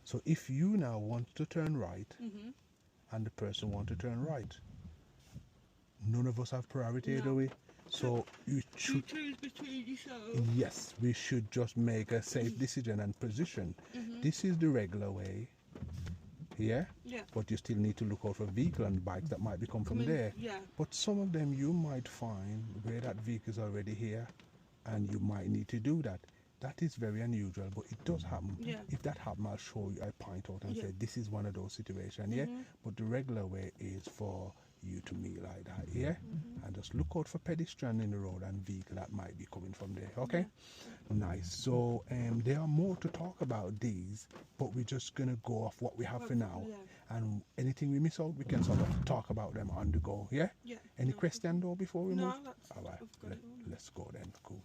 So if you now want to turn right Mm-hmm. and the person want to turn right, none of us have priority either No. way. So you You should, choose between yourself. yes, we should just make a safe decision and position. Mm-hmm. This is the regular way, yeah? Yeah. But you still need to look out for vehicle and bikes that might be come from there. Yeah. But some of them you might find where that vehicle is already here and you might need to do that. That is very unusual, but it does happen. Yeah. If that happens, I'll show you, I point out and Yeah. say, this is one of those situations, yeah? But the regular way is for you to meet like that, yeah? And just look out for pedestrian in the road and vehicle that might be coming from there, okay? Nice. So there are more to talk about these, but we're just going to go off what we have for now. Yeah. And anything we miss out, we can sort of talk about them on the go, yeah? Yeah. Any No question though before we No, move? that's, All right, I've got it all. let's go then. Cool.